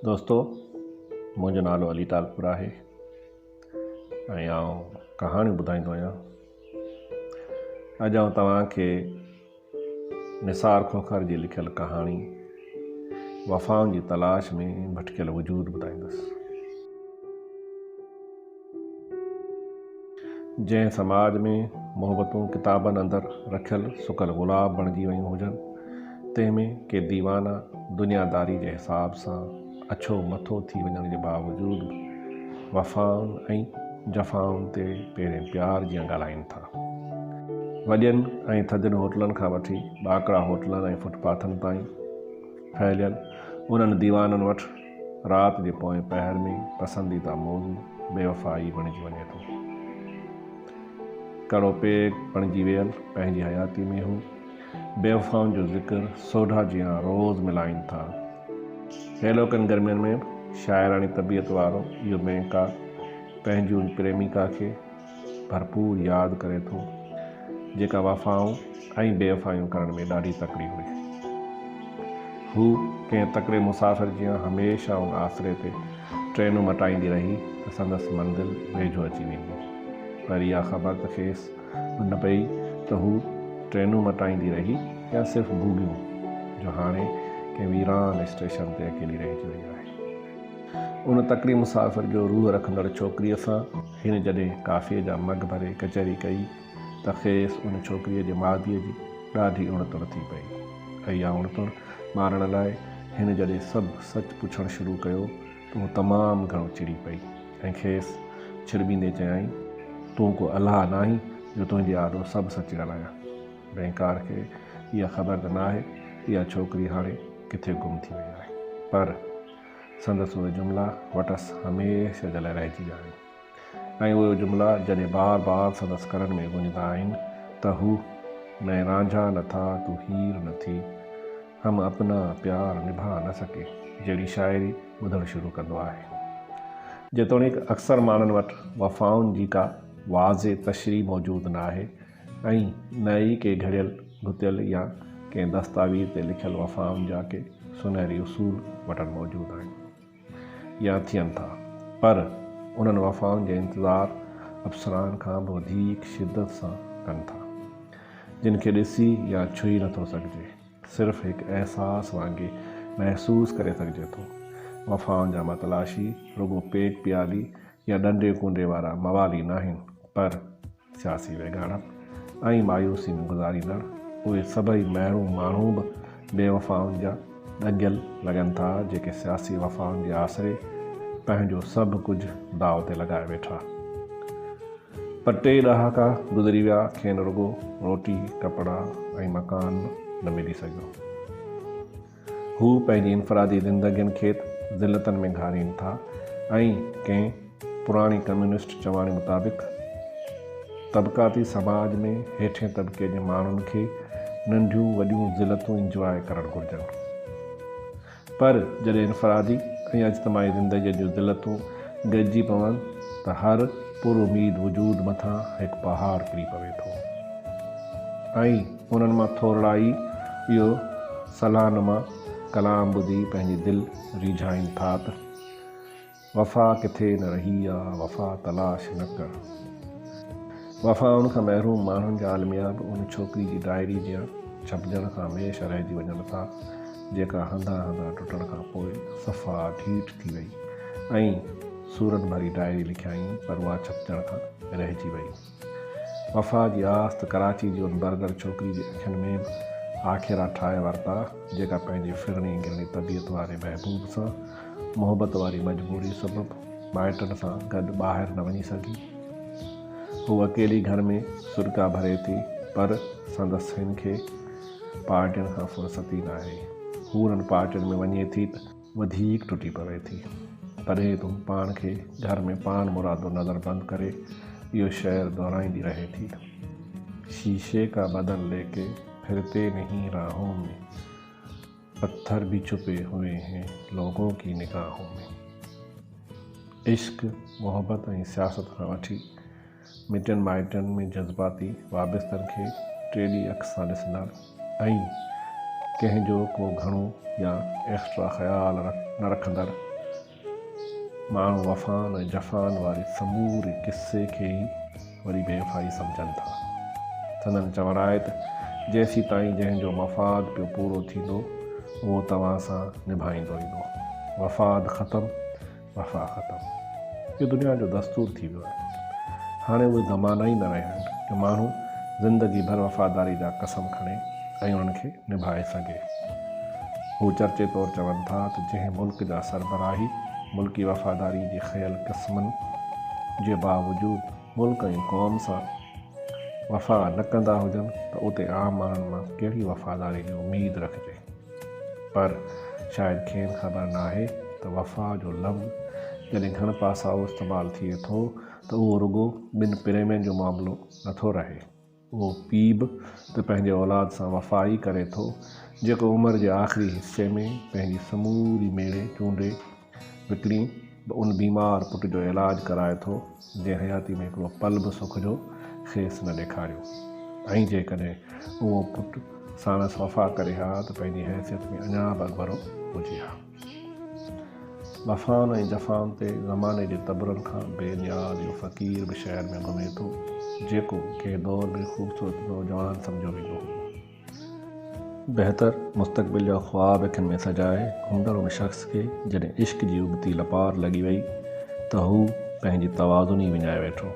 दोस्तों, मुंहिंजो नालो अली तालपुर आहे ऐं आउं कहाणियूं ॿुधाईंदो आहियां। अॼु आउं तव्हांखे निसार खोखर जी लिखियल कहाणी वफ़ाउनि जी तलाश में भटकियल वजूद ॿुधाईंदुसि। जंहिं समाज में मोहबतूं किताबनि अंदरि रखियल सुकल गुलाब बणिजी वियूं हुजनि, तंहिंमें के दीवाना दुनियादारी जे हिसाब सां अछो मथो थी वञण जे बावजूदु वफ़ाउनि ऐं जफ़ाउनि ते पहिरें प्यार जीअं ॻाल्हाइनि था। वॾनि ऐं थधियुनि होटलनि खां वठी ॿाकड़ा होटलनि ऐं फुटपाथनि ताईं फैलियल उन्हनि दीवाननि वटि राति जे पोएं पहर में पसंदीदा मौज़ू बेवफ़ाई बणिजी वञे थो। कड़ो पेग बणिजी वियल पंहिंजी हयाती में हू बेवफ़ाउनि जो ज़िक्र सोढा जियां रोज़ मिलाइनि था। हेलोकनि गर्मियुनि में शाइरानी तबियत वारो इहो बैंका पंहिंजूं प्रेमिका खे भरपूर यादि करे थो, जेका वफ़ाऊं ऐं बेवफ़ायूं करण में ॾाढी तकड़ी हुई। हू कंहिं तकड़े मुसाफ़िर जीअं हमेशह उन आसिरे ते ट्रेनूं मटाईंदी रही त संदसि मंज़िल वेझो अची वेंदी, पर इहा ख़बर त खेसि न पई त हू ट्रेनूं मटाईंदी रही या सिर्फ़ु भूॻियूं, जो हाणे कंहिं वीरान स्टेशन ते अकेली रहिजी वई आहे। उन तकड़ी मुसाफ़िर जो रूह रखंदड़ छोकिरीअ सां हिन जॾहिं काफ़ीअ जा मग भरे कचहरी कई त खेसि उन छोकिरीअ जे मादीअ जी ॾाढी उणतुण थी पई ऐं इहा उणतुण मारण लाइ हिन जॾहिं सभु सच पुछणु शुरू कयो त हू तमामु घणो चिड़ी पई ऐं खेसि छिड़बींदे चयाईं, तूं को अलाह नाहीं जो तुंहिंजे आॾो सभु सच ॻाल्हायां। बैंकार खे इहा ख़बर त न आहे इहा छोकिरी हाणे किथे गुम थी वई आहे, पर संदसि उहे जुमिला वटसि हमेशह जे लाइ रहिजी विया आहिनि ऐं उहे जुमिला जॾहिं बार बार संदसि करण में गुंजदा आहिनि त हू मैं रांझा न था तू हीर न थी, हम अपना प्यार निभा न सके जहिड़ी शाइरी ॿुधणु शुरू कंदो आहे। जेतोणीकि अक्सर माण्हुनि वटि वफ़ाउनि जी का वाज़े तशरीह मौजूदु न आहे ऐं न ई के घड़ियल घुतियल या कंहिं दस्तावेज़ ते लिखियल वफ़ाउनि जा के सुनहरी उसूल वटनि मौजूदु आहिनि या थियनि था, पर उन्हनि वफ़ाउनि जो इंतज़ारु अफ़सरान खां बि वधीक शिदत सां कनि था, जिन खे ॾिसी या छुई नथो सघिजे, सिर्फ़ु हिकु अहसास वांगुरु महसूसु करे सघिजे थो। वफ़ाउनि जा मतलाशी रुगो पेट पियाली या ॾंडे कुंडे वारा मवाली न आहिनि, पर सियासी वेगाड़प ऐं मायूसी में गुज़ारींदड़ उहे सभई महिरूं माण्हू बि बेवफ़ाउनि जा ॾंगियल लॻनि था, जेके सियासी वफ़ाउनि जे आसिरे पंहिंजो सभु कुझु दाव ते लॻाए वेठा। पर 3 ॾहाका गुज़री विया, खेनि रुगो रोटी कपिड़ा ऐं मकान न मिली सघियो। हू पंहिंजी इनफ़रादी ज़िंदगियुनि खे ज़िलतनि में घारीनि था ऐं कंहिं पुराणी कम्यूनिस्ट चवाणी मुताबिक़ तबक़ाती समाज में हेठिएं तबिके जे माण्हुनि खे नंढियूं वॾियूं ज़िलतूं इंजॉय करणु घुरिजनि, पर जॾहिं इनफ़रादी ऐं इज्तिमाही ज़िंदगीअ जूं ज़िलतूं गॾिजी पवनि त हर पुरुमीद वजूद मथां हिकु पहाड़ किरी पवे थो ऐं उन्हनि मां थोरा ई इहो सलाहनुमा कलाम ॿुधी पंहिंजी दिलि रिझाइनि था त वफ़ा किथे न रही आहे, वफ़ा तलाश न कर। वफ़ाउनि खां महरूम माण्हुनि जा आलमिया बि उन छोकिरी जी डायरी जियां छपजण खां हमेशह रहिजी वञनि था, जेका हंधा हंधा टुटण खां पोइ सफ़ा ढीठ थी वई ऐं सूरत भरी डायरी लिखियाईं, पर उहा छपजण खां रहिजी वई। वफ़ा जी आस त कराची जी उन बरदर छोकिरी जी अखियुनि में बि आख़िरा ठाहे वरिता, जेका पंहिंजी फिरणी गिरणी तबियत वारे महबूब सां मोहबत वारी मजबूरी सबबि माइटनि सां गॾु ॿाहिरि न वञी सघी। हू अकेली घर में सुरका भरे थी, पर संदसि हिन खे पार्टियुनि खां फ़ुर्सती न आहे। हू उन्हनि पार्टियुनि में वञे थी त वधीक टुटी पवे थी, तॾहिं तूं पाण खे घर में पान मुरादो नज़र बंदि करे इहो शेर दोहराईंदी रहे थी, शीशे का बदन लेके फिरते नहीं राहों में, पत्थर भी छुपे हुए हैं लोगों की निगाहों में। इश्क, मोहब्बत ऐं सियासत खां वठी मिटनि माइटनि में जज़्बाती वाबिस्तनि खे टेढ़ी अख सां ॾिसंदड़ ऐं कंहिंजो को घणो या एक्स्ट्रा ख़्याल न रखंदड़ माण्हू वफ़ान ऐं जफ़ान वारे समूरे किस्से खे ई वरी बेवफ़ाई सम्झनि था। संदन चवण आहे त जेसीं ताईं जंहिंजो मफ़ाद पियो पूरो थींदो उहो तव्हां सां निभाईंदो ईंदो। वफ़ाद ख़तमु, वफ़ा ख़तमु। इहो दुनिया जो दस्तूर थी वियो आहे। हाणे उहे ज़माना ई न रहिया आहिनि कि माण्हू ज़िंदगी भर वफ़ादारी जा कसम खणे ऐं उन्हनि खे निभाए सघे। हू चर्चे तौरु चवनि था त जंहिं मुल्क जा सरबराही मुल्की वफ़ादारी जी ख़यल क़िस्मनि जे बावजूदु मुल्क ऐं क़ौम सां वफ़ा न कंदा हुजनि त उते आम माण्हुनि मां कहिड़ी वफ़ादारी जी उमेदु रखिजे। पर शायदि खेनि ख़बर नाहे त वफ़ा जो लफ़्ज़ जॾहिं घण पासाओ इस्तेमालु थिए थो त उहो रुॻो ॿिनि प्रेमियुनि जो मामिलो नथो रहे। उहो पीउ बि त पंहिंजे औलाद सां वफ़ा ई करे थो जेको उमिरि जे आख़िरी हिस्से में पंहिंजी समूरी मेड़े चूंडे विकिणी उन बीमार पुट जो इलाजु कराए थो जंहिं हयाती में हिकिड़ो पल बि सुख जो खेसि न ॾेखारियो। ऐं जेकॾहिं उहो पुटु साणसि वफ़ा करे हा त पंहिंजी हैसियत में अञा बि अॻिभरो हुजे हा। वफ़ान ऐं जफ़ान ते ज़माने जे तबरनि खां बेनियाज़ इहो फ़क़ीर बि शहर में घुमे थो जेको कंहिं दौर में ख़ूबसूरत नौजवान सम्झो वेंदो हो। बहितर मुस्तक़बिल जा ख़्वाब अखियुनि में सजाए घुमंदड़ उन शख़्स खे जॾहिं इश्क जी उबती लपार लॻी वई त हू पंहिंजी तवाज़ुन ई विञाए वेठो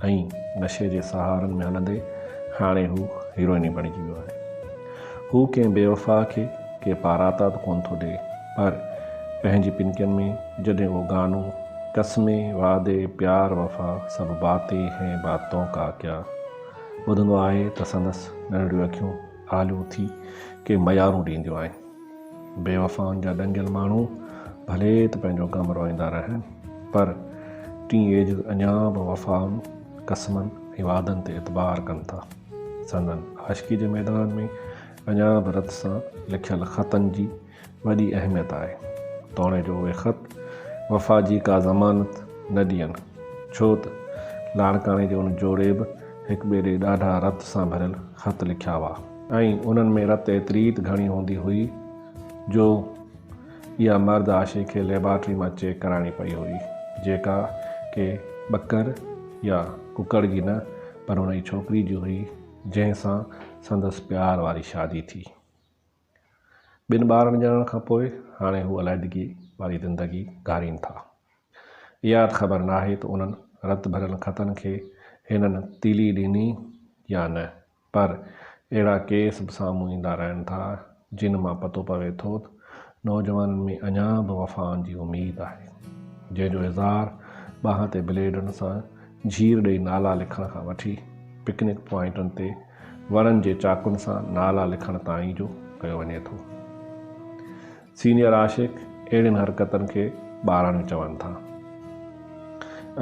ऐं नशे जे सहारनि में हलंदे हाणे हू हीरोइन बणिजी वियो आहे। हू कंहिं बेवफ़ा खे के पाराता त कोन थो ॾिए, पर पंहिंजी पिनकियुनि में जॾहिं उहो गानो कसमे वादे प्यार वफ़ा सभु बातें हैं बातों का क्या ॿुधंदो आहे त संदसि नंढड़ियूं अखियूं आलियूं थी के मयारूं ॾींदियूं आहिनि। बेवफ़ाउनि जा ॾंगियल माण्हू भले त पंहिंजो ग़म रोईंदा रहनि, पर टी एज अञा बि वफ़ाउनि क़स्मनि ऐं वादनि ते एतबार कनि था। संदन आशिकी जे मैदान में अञा बि रत सां लिखियल ख़तनि जी वॾी अहमियत आहे। तोणे जो उहे ख़त वफ़ा जी का ज़मानत न ॾियनि, छो त लाड़काणे जे उन जोड़े बि हिकु ॿिए ॾे ॾाढा रत सां भरियल ख़त लिखिया हुआ ऐं उन्हनि में रत एतिरी त घणी हूंदी हुई जो इहा मर्द आशिक़ खे लेबॉर्ट्री मां चेक कराइणी पई हुई, जेका के ॿकर या कुकड़ जी न पर उन जी छोकिरी जी हुई जंहिंसां संदसि प्यार वारी शादी थी। ॿिनि ॿारनि ॼणण खां पोइ हाणे हू अलहदगी वारी ज़िंदगी गारीनि था। इहा ख़बर नाहे त उन्हनि रत भरियल ख़तनि खे हिननि तीली ॾिनी या न, पर अहिड़ा केस बि साम्हूं ईंदा रहनि था जिन मां पतो पवे थो त नौजवाननि में अञा बि वफ़ाउनि जी उमेदु आहे, जंहिंजो इज़हार ॿाह ते ब्लेडनि सां झीर ॾेई नाला लिखण खां वठी पिकनिक पॉइंटनि ते वणनि जे चाकुनि सां नाला लिखण ताईं जो कयो वञे थो। सीनियर आशिक़ अहिड़ियुनि हरकतनि खे ॿारहं चवनि था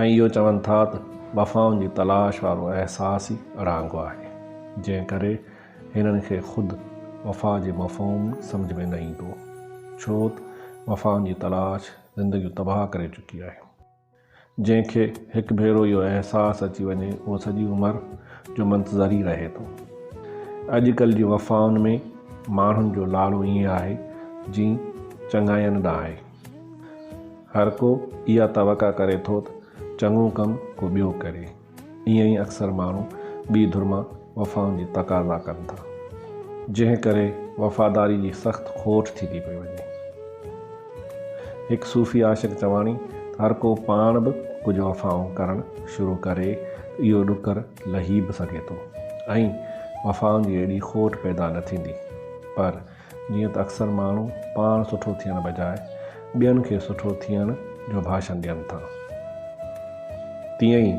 ऐं इहो चवनि था त वफ़ाउनि जी तलाश वारो अहसासु ई अड़ांगो आहे, जंहिं करे हिननि खे ख़ुदि वफ़ा जे मफ़हूम सम्झ में न ईंदो, छो त वफ़ाउनि जी तलाश ज़िंदगियूं तबाह करे चुकी आहे। जंहिंखे हिकु भेरो इहो अहसासु अची वञे उहो सॼी उमिरि जो मंतज़र ई रहे थो। अॼुकल्ह जी वफ़ाउनि में माण्हुनि जो लाड़ो ईअं आहे जीअं चङाइनि ॾांहुं आहे। हर को इहा तवक़ा करे थो त चङो कमु को ॿियो करे। ईअं ई अक्सर माण्हू ॿी धुर मां वफ़ाउनि जी तक़ाज़ा कनि था, जंहिं करे वफ़ादारी जी सख़्तु खोट थी पई वञे। हिकु सूफ़ी आशिक़ चवाणी त हर को पाण बि कुझु वफ़ाऊं करणु शुरू करे इहो ॾुकर लही बि सघे थो ऐं वफ़ाउनि जी एॾी खोट पैदा न थींदी, पर जीअं त अक्सर माण्हू पाण सुठो थियण बजाए ॿियनि खे सुठो थियण जो भाषण ॾियनि था, तीअं ई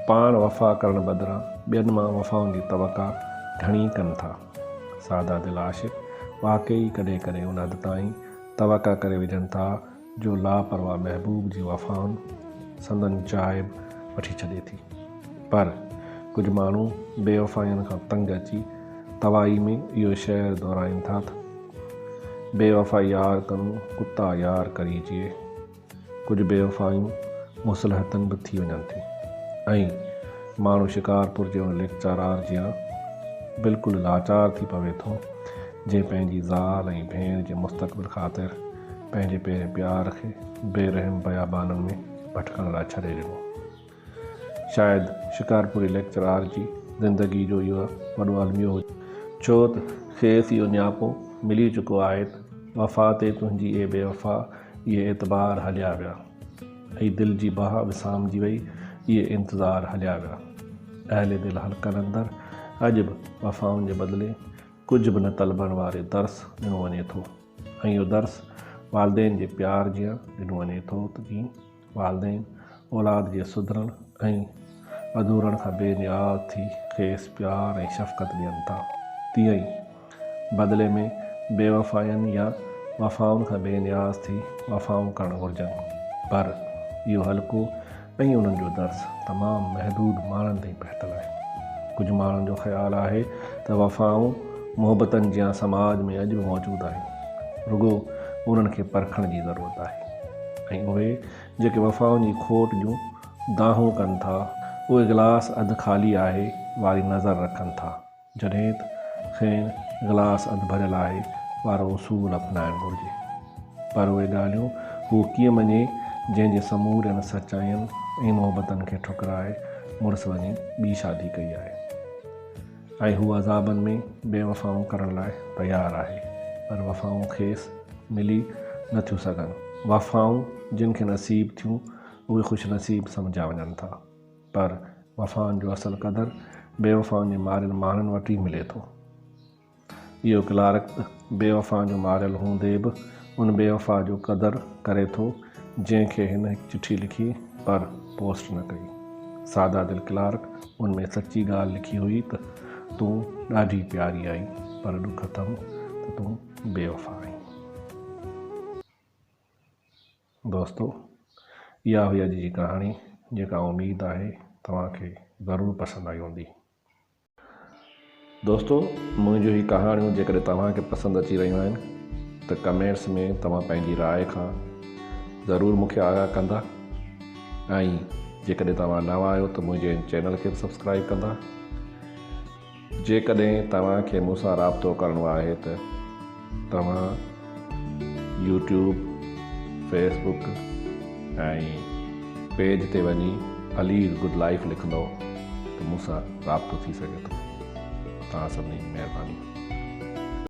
पाण वफ़ा करण बदिरां ॿियनि मां वफ़ाउनि जी तवक़ा घणी कनि था। सादा दिलि आशिक़ वाक़ई कॾहिं कॾहिं उन हद ताईं तवक़ा करे विझनि था जो लापरवाह महबूब जी वफ़ाउनि संदन चाहे बि वठी छॾे थी। पर कुझु माण्हू बेवफ़ाइनि खां तंग अची तवाई में इहो शहर दोहराइनि था त बेवफ़ा यार करूं कुता यार करीजिए। कुझु बेवफ़ाइयूं मुसलहतनि बि थी वञनि थियूं ऐं माण्हू शिकारपुर जे उन लेक्चरार जीअं बिल्कुलु लाचार थी पवे थो जंहिं पंहिंजी ज़ाल ऐं भेण जे मुस्तक़बिल ख़ातिर पंहिंजे पहिरें प्यार खे बेरहम बयाबाननि में भटकण लाइ छॾे ॾिनो। शायदि शिकारपुरी लेक्चरार जी ज़िंदगी जो इहो वॾो अलमियो हुजे, छो त खेसि इहो नियापो मिली चुको आहे त वफ़ा ते तुंहिंजी ए बेवफ़ा इहे एतबार हलिया विया ऐं दिलि जी बाह विसामजी वई इहे इंतज़ार हलिया विया। अहले दिलि हल्कनि अंदरि अॼु बि वफ़ाउनि जे बदिले कुझु बि न तलबण वारे दर्स ॾिनो वञे थो ऐं इहो दर्स वालदेन जे प्यार जीअं ॾिनो वञे थो त जीअं वालदेन औलाद जे सुधरण ऐं अधूरण खां बेनियाज़ थी खेसि प्यार ऐं शफ़क़त ॾियनि था, तीअं ई बदिले में बेवफ़ाइनि या वफ़ाउनि खां बेनियाज़ थी वफ़ाऊं करणु घुरिजनि। पर इहो हल्को ऐं उन्हनि जो दर्स तमामु महदूद माण्हुनि ताईं पहुतल आहे। कुझु माण्हुनि जो ख़्यालु आहे त वफ़ाऊं मुहबतनि जियां समाज में अॼु बि मौजूदु आहिनि, रुॻो उन्हनि खे परखण जी ज़रूरत आहे। ऐं उहे जेके वफ़ाउनि जी खोट जूं दाहूं कनि था उहे गिलास अधु ख़ाली आहे वारी नज़र रखनि था, जॾहिं त खेनि गिलास अधु भरियल आहे वारो उसूल अपनाइणु घुरिजे। पर उहे ॻाल्हियूं हू कीअं मञे जंहिंजे समूरनि सचाइनि ऐं मुहबतनि खे ठुकराए मुड़ुसु वञी ॿी शादी कई आहे ऐं हू अज़ाबनि में बेवफ़ाऊं करण लाइ तयारु आहे, पर वफ़ाऊं खेसि मिली नथियूं सघनि। वफ़ाऊं जिन खे नसीब थियूं उहे ख़ुशि नसीब सम्झा वञनि था, पर वफ़ाउनि जो असुलु क़दुरु बेवफ़ाउनि जे मारियल माण्हुनि वटि ई मिले थो। इहो क्लार्क बेवफ़ा जो मारियल हूंदे बि उन बेवफ़ा जो क़दुरु करे थो जंहिंखे हिन हिकु चिठी लिखी पर पोस्ट न कई। सादा दिलि क्लार्क उनमें सची ॻाल्हि लिखी हुई त तूं ॾाढी प्यारी आई, पर ॾुख अथमि त तूं बेवफ़ा आई। दोस्तो, इहा हुई अॼु जी कहाणी, जेका उमेद आहे तव्हांखे ज़रूरु पसंदि आई हूंदी। दोस्तो, मुंहिंजूं ही कहाणियूं जेकॾहिं तव्हांखे पसंदि अची रहियूं आहिनि त कमेंट्स में तव्हां पंहिंजी राय खां ज़रूरु मूंखे आगाह कंदा ऐं जेकॾहिं तव्हां नवां आहियो त मुंहिंजे चैनल खे सब्सक्राइब कंदा। जेकॾहिं तव्हांखे मूंसां राब्तो करिणो आहे त तव्हां यूट्यूब, फेसबुक ऐं पेज ते वञी अलीज़ गुड लाइफ लिखंदो त मूंसां राब्तो थी सघे थो। तव्हां सभिनी जी महिरबानी।